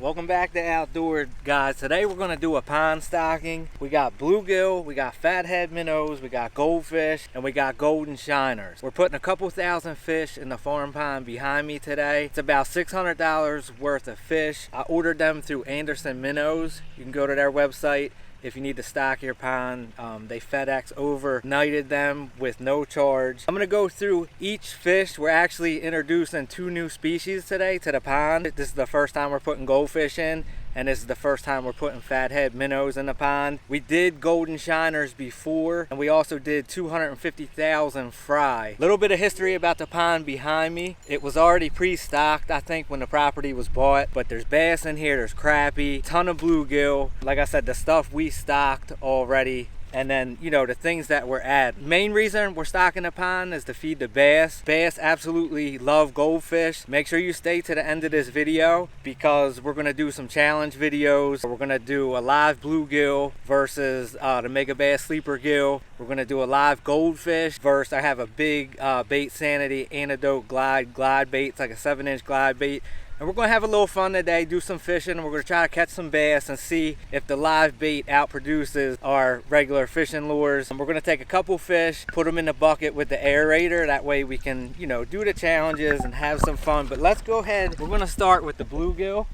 Welcome back to Outdoor, guys. Today we're going to do a pond stocking. We got bluegill, we got fathead minnows, we got goldfish, and we got golden shiners. We're putting a couple thousand fish in the farm pond behind me today. It's about $600 worth of fish. I ordered them through Anderson Minnows. You can go to their website if you need to stock your pond. They FedEx overnighted them with no charge. I'm gonna go through each fish. We're actually introducing 2 new species today to the pond. This is the first time we're putting goldfish in, and this is the first time we're putting fathead minnows in the pond. We did golden shiners before, and we also did 250,000 fry. Little bit of history about the pond behind me. It was already pre-stocked, I think, when the property was bought, but there's bass in here, there's crappie, ton of bluegill. Like I said, the stuff we stocked already. And then, you know, the things that we're adding. Main reason we're stocking the pond is to feed the bass. Bass absolutely love goldfish. Make sure you stay to the end of this video because we're gonna do some challenge videos. We're gonna do a live bluegill versus the mega bass sleeper gill. We're gonna do a live goldfish versus I have a big bait sanity antidote glide bait. It's like a 7-inch glide bait. And we're going to have a little fun today, do some fishing, and we're going to try to catch some bass and see if the live bait outproduces our regular fishing lures. And we're going to take a couple fish, put them in the bucket with the aerator. That way we can, you know, do the challenges and have some fun. But let's go ahead. We're going to start with the bluegill.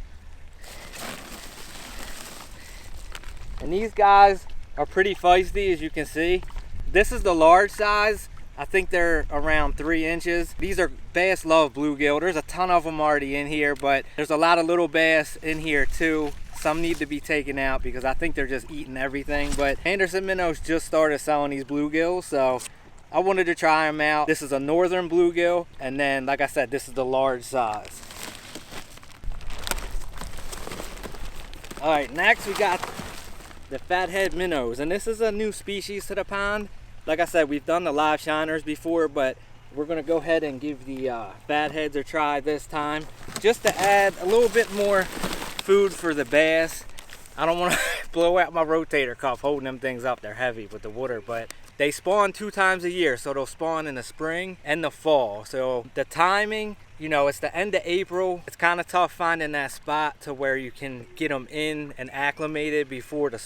And these guys are pretty feisty, as you can see. This is the large size. I think they're around 3 inches. These are bass love bluegill. There's a ton of them already in here, but there's a lot of little bass in here too. Some need to be taken out because I think they're just eating everything. But Anderson Minnows just started selling these bluegills, so I wanted to try them out. This is a northern bluegill, and then, like I said, this is the large size. All right, next we got the fathead minnows, and this is a new species to the pond. Like I said, we've done the live shiners before, but we're gonna go ahead and give the fatheads a try this time, just to add a little bit more food for the bass. I don't wanna blow out my rotator cuff holding them things up. They're heavy with the water, but they spawn 2 times a year. So they'll spawn in the spring and the fall. So the timing, you know, it's the end of April. It's kind of tough finding that spot to where you can get them in and acclimated before the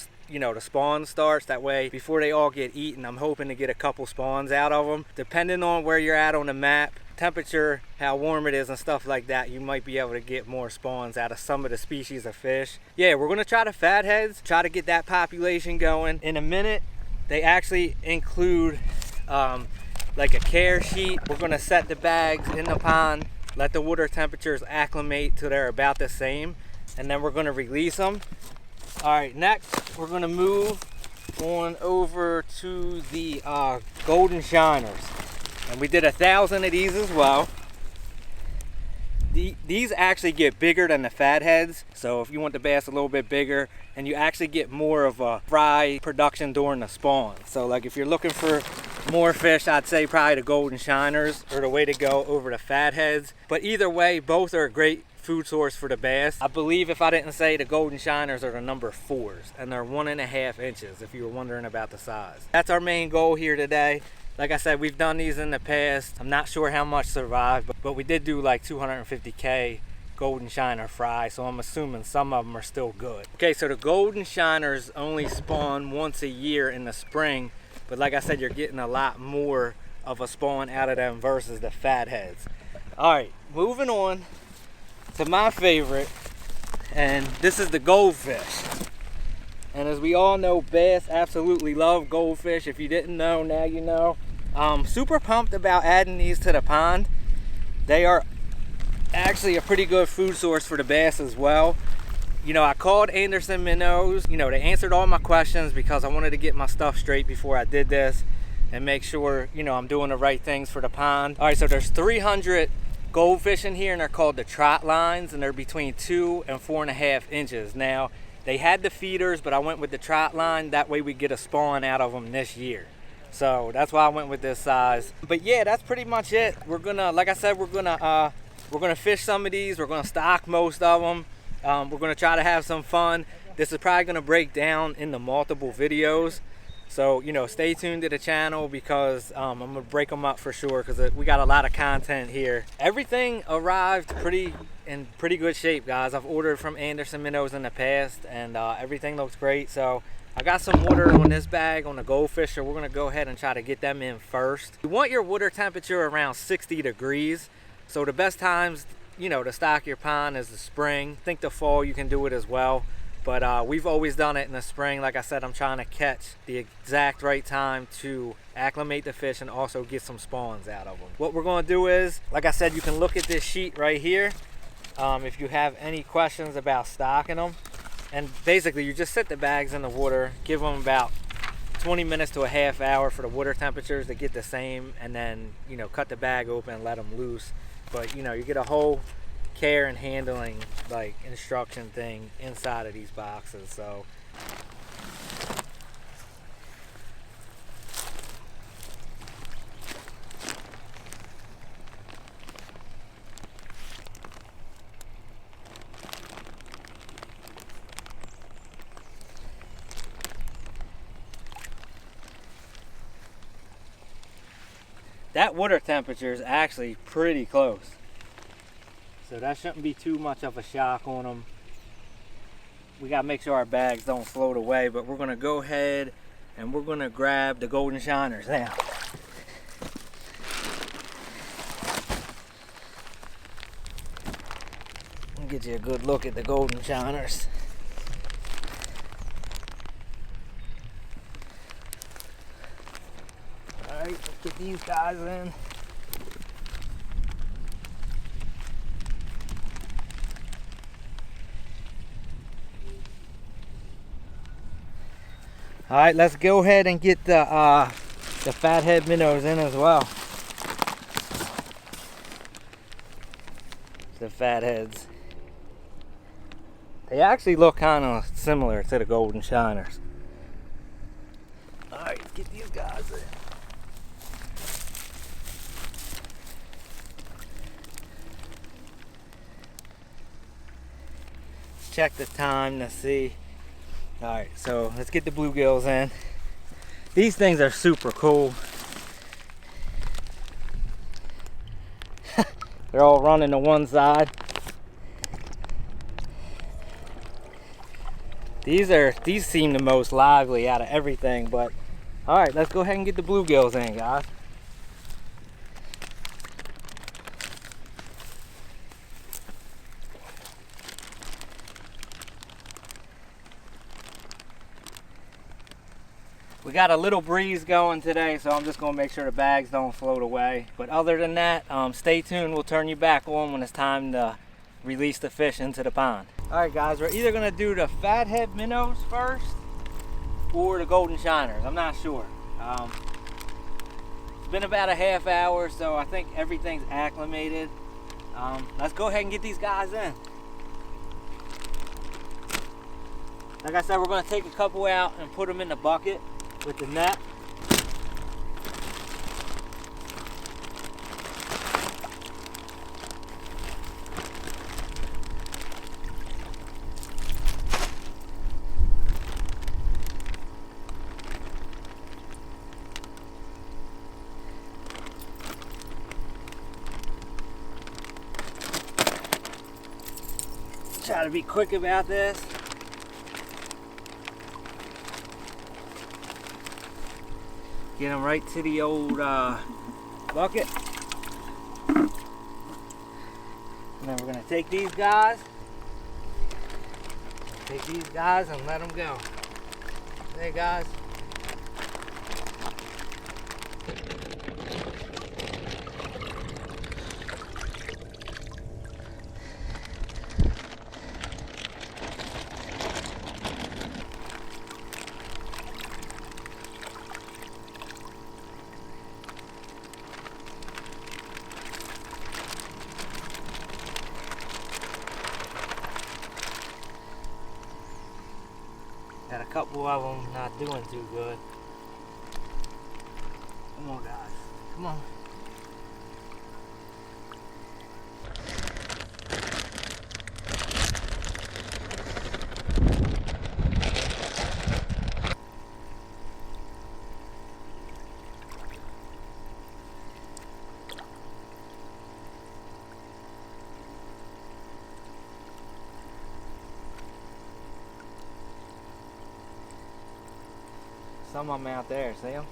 spawn starts. That way, before they all get eaten, I'm hoping to get a couple spawns out of them. Depending on where you're at on the map, temperature, how warm it is and stuff like that, you might be able to get more spawns out of some of the species of fish. Yeah, we're gonna try the fatheads, try to get that population going. In a minute, they actually include like a care sheet. We're gonna set the bags in the pond, let the water temperatures acclimate till they're about the same, and then we're gonna release them. All right, next we're gonna move on over to the golden shiners, and we did 1,000 of these as well. These actually get bigger than the fatheads, so if you want the bass a little bit bigger, and you actually get more of a fry production during the spawn. So like if you're looking for more fish, I'd say probably the golden shiners are the way to go over the fatheads. But either way, both are a great food source for the bass. I believe, if I didn't say, the golden shiners are the number 4s, and they're 1.5 inches if you were wondering about the size. That's our main goal here today. Like I said, we've done these in the past. I'm not sure how much survived, but we did do like 250K golden shiner fry, so I'm assuming some of them are still good. Okay, so the golden shiners only spawn once a year in the spring, but like I said, you're getting a lot more of a spawn out of them versus the fatheads. All right, moving on to my favorite, and this is the goldfish. And as we all know, bass absolutely love goldfish. If you didn't know, now you know. Super pumped about adding these to the pond. They are actually a pretty good food source for the bass as well. You know, I called Anderson Minnows. You know, they answered all my questions because I wanted to get my stuff straight before I did this and make sure, you know, I'm doing the right things for the pond. All right, so there's 300 goldfish in here, and they're called the trot lines, and they're between 2 and 4.5 inches. Now, they had the feeders, but I went with the trot line. That way we get a spawn out of them this year. So that's why I went with this size. But yeah, that's pretty much it. We're gonna, like I said, we're gonna fish some of these. We're gonna stock most of them. We're gonna try to have some fun. This is probably gonna break down into multiple videos. So, you know, stay tuned to the channel because I'm gonna break them up for sure because we got a lot of content here. Everything arrived in pretty good shape, guys. I've ordered from Anderson Minnows in the past, and everything looks great. So I got some water on this bag on the Goldfish, so we're gonna go ahead and try to get them in first. You want your water temperature around 60 degrees. So the best times, you know, to stock your pond is the spring. I think the fall you can do it as well. But we've always done it in the spring. Like I said, I'm trying to catch the exact right time to acclimate the fish and also get some spawns out of them. What we're gonna do is, like I said, you can look at this sheet right here if you have any questions about stocking them. And basically you just set the bags in the water, give them about 20 minutes to a half hour for the water temperatures to get the same, and then, you know, cut the bag open and let them loose. But, you know, you get a whole care and handling like instruction thing inside of these boxes. So that water temperature is actually pretty close. So that shouldn't be too much of a shock on them. We gotta make sure our bags don't float away, but we're gonna go ahead and we're gonna grab the golden shiners now. I'll get you a good look at the golden shiners. All right, let's get these guys in. All right, let's go ahead and get the fathead minnows in as well. The fatheads. They actually look kind of similar to the golden shiners. All right, let's get these guys in. Check the time to see. All right, so let's get the bluegills in. These things are super cool. They're all running to one side. These seem the most lively out of everything, but all right, let's go ahead and get the bluegills in, guys. We got a little breeze going today, so I'm just gonna make sure the bags don't float away. But other than that, stay tuned. We'll turn you back on when it's time to release the fish into the pond. All right, guys, we're either gonna do the fathead minnows first or the golden shiners. I'm not sure. It's been about a half hour, so I think everything's acclimated. Let's go ahead and get these guys in. Like I said, we're gonna take a couple out and put them in the bucket with the net. Try to be quick about this. Get them right to the old bucket. And then we're gonna take these guys and let them go. Hey guys. Got a couple of them not doing too good. Come on, guys. Come on. some of them out there, see them?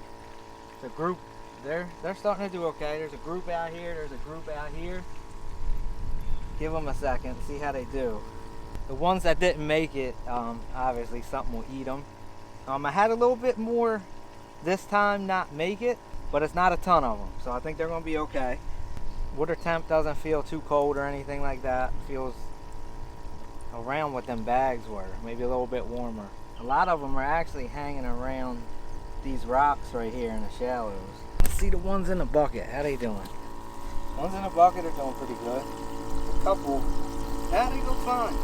It's a group, they're starting to do okay. There's a group out here, there's a group out here. Give them a second, see how they do. The ones that didn't make it, obviously something will eat them. I had a little bit more this time not make it, but it's not a ton of them, so I think they're going to be okay. Water temp doesn't feel too cold or anything like that. It feels around what them bags were, maybe a little bit warmer. A lot of them are actually hanging around these rocks right here in the shallows. Let's see the ones in the bucket, how they doing? Ones in the bucket are doing pretty good. A couple, how they go fine.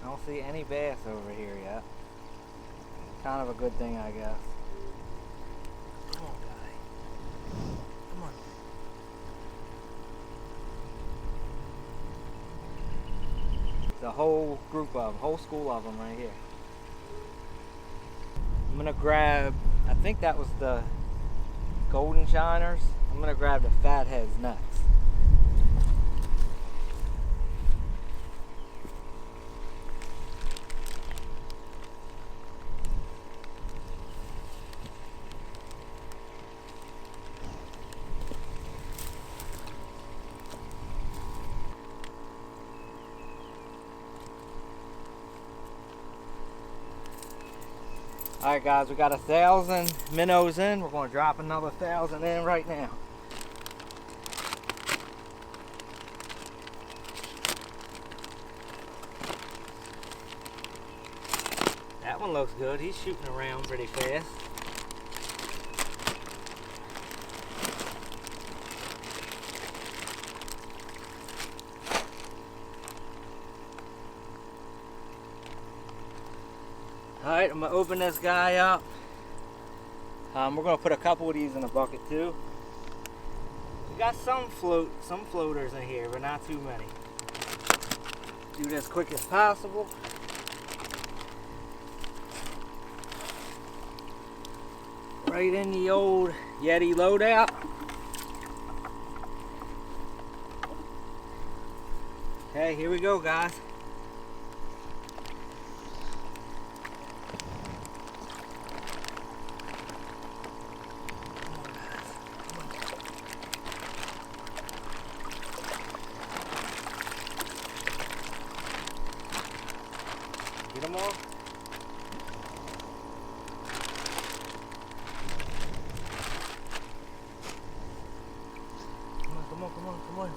I don't see any bass over here yet. Kind of a good thing, I guess. Come on, guy. Come on. The whole group of them, whole school of them right here. I'm gonna grab, I think that was the golden shiners. I'm gonna grab the fatheads next. Alright guys, we got 1,000 minnows in. We're going to drop another 1,000 in right now. That one looks good. He's shooting around pretty fast. Alright, I'm going to open this guy up. We're going to put a couple of these in the bucket too. We got some floaters in here, but not too many. Do this as quick as possible. Right in the old Yeti loadout. Okay, here we go, guys. Get them all. Come on.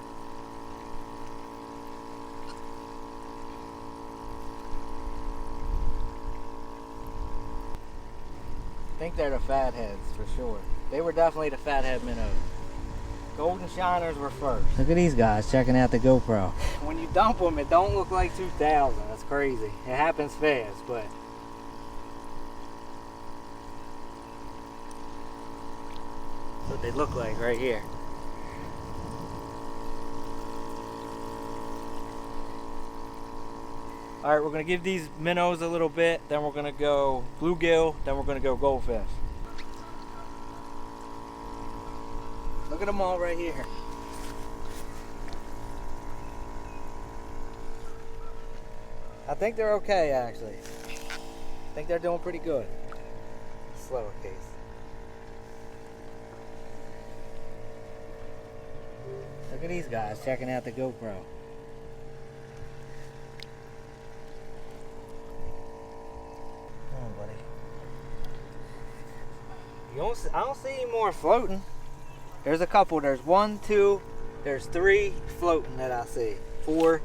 I think they're the fatheads for sure. They were definitely the fathead minnows. Golden shiners were first. Look at these guys checking out the GoPro. When you dump them, it don't look like 2,000. That's crazy. It happens fast, but that's what they look like right here. Alright, we're going to give these minnows a little bit, then we're going to go bluegill, then we're going to go goldfish. Look at them all right here. I think they're okay, actually. I think they're doing pretty good. Slower case. Look at these guys checking out the GoPro. Come on, buddy. I don't see any more floating. There's a couple. There's 1, 2, there's 3 floating that I see. 4.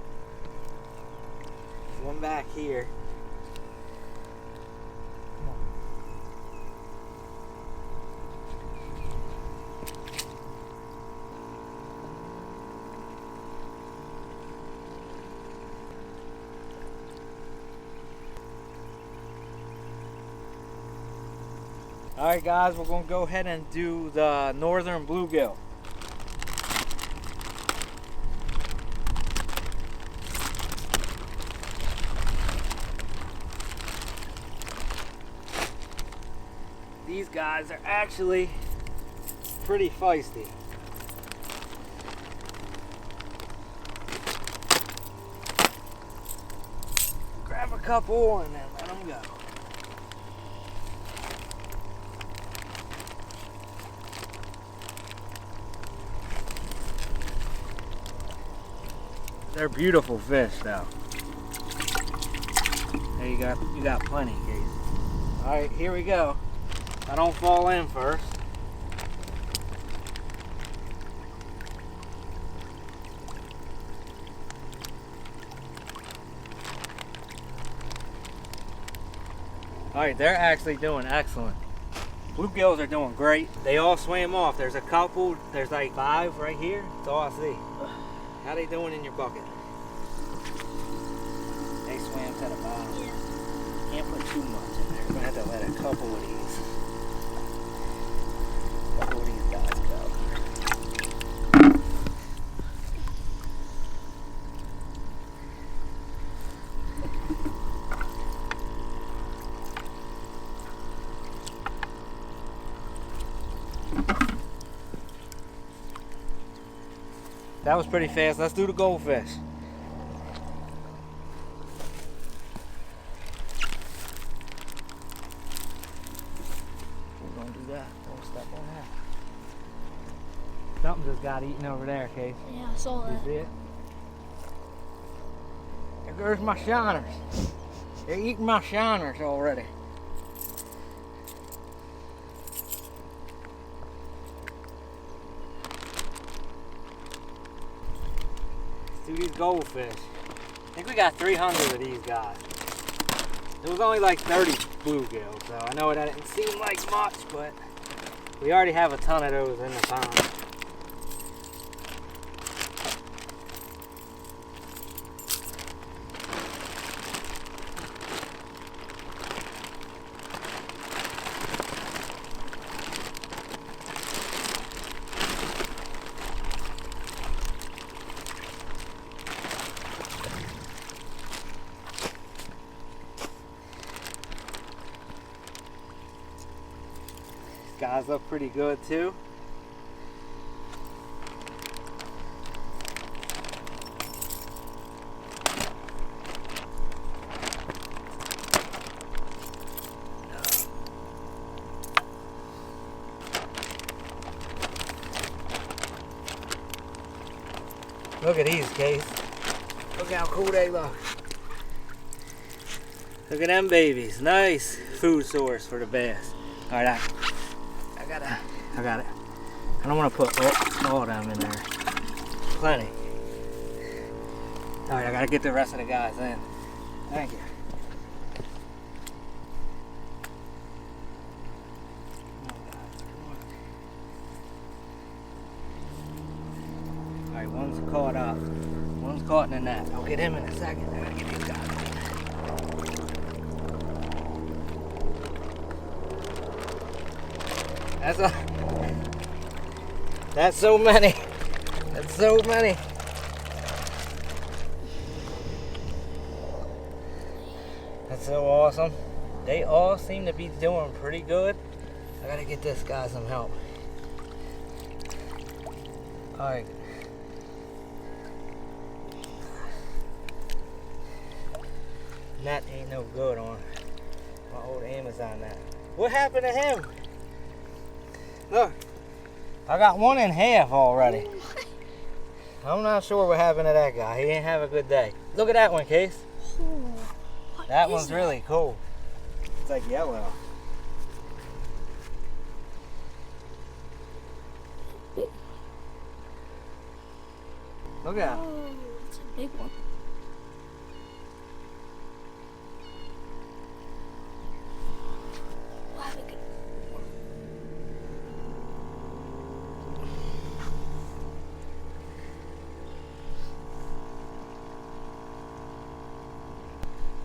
There's one back here. Come on. Alright guys, we're going to go ahead and do the northern bluegill. These guys are actually pretty feisty. Grab a couple and then let them go. They're beautiful fish though. There you got plenty, Casey. All right, here we go. I don't fall in first. All right, they're actually doing excellent. Bluegills are doing great. They all swam off. There's a couple, there's like 5 right here. That's all I see. How they doing in your bucket? They swam to the bottom. Yeah. Can't put too much in there. We're gonna have to let a couple of these guys go. That was pretty fast. Let's do the goldfish. We're gonna do that. Don't step on that. Something just got eaten over there, Case. Yeah, I saw that. You see it? There goes my shiners. They're eating my shiners already. These goldfish. I think we got 300 of these guys. There was only like 30 bluegills, so I know that didn't seem like much, but we already have a ton of those in the pond. Guys look pretty good too. Look at these, Case. Look how cool they look. Look at them babies. Nice food source for the bass. All right, I got it. I don't want to put all of them in there. Plenty. All right, I got to get the rest of the guys in. Thank you. All right, one's caught up. One's caught in the net. I'll get him in a second. I got to get these guys in. That's so many. That's so many. That's so awesome. They all seem to be doing pretty good. I gotta get this guy some help. Alright. Net ain't no good on my old Amazon net. What happened to him? Look, I got one in half already. I'm not sure what happened to that guy. He didn't have a good day. Look at that one, Case. That one's really cool. It's like yellow. Look at it. Oh, it's a big one.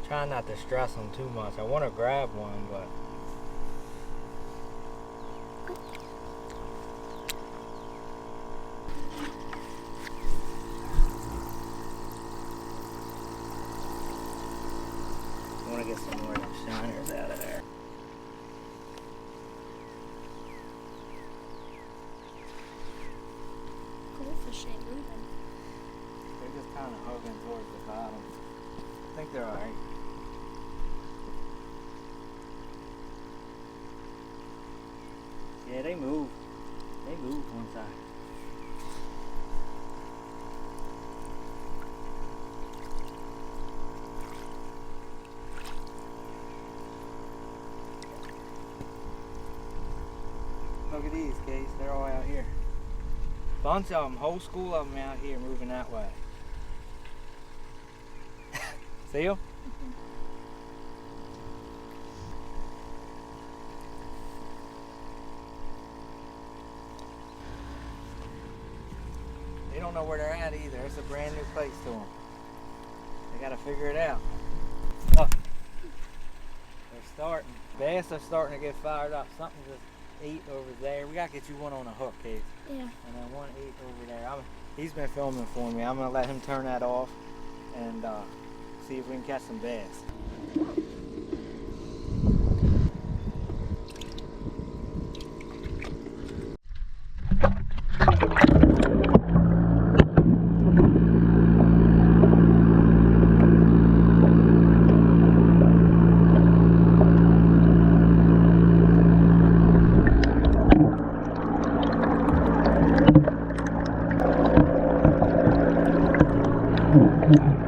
Try not to stress them too much. I want to grab one, but I want to get some more of those shiners out of there. Goldfish ain't moving. They're just kind of hugging towards the bottom. I think they're alright. Yeah, they move. They move one side. Look at these, Case. They're all out here. Bunch of them, whole school of them out here moving that way. See them? They don't know where they're at either. It's a brand new place to them. They gotta figure it out. Look, they're starting. Bass are starting to get fired up. Something just ate over there. We gotta get you one on a hook, Case. Yeah. And then one ate over there. He's been filming for me. I'm gonna let him turn that off and see if we can catch some bass. Mm-hmm.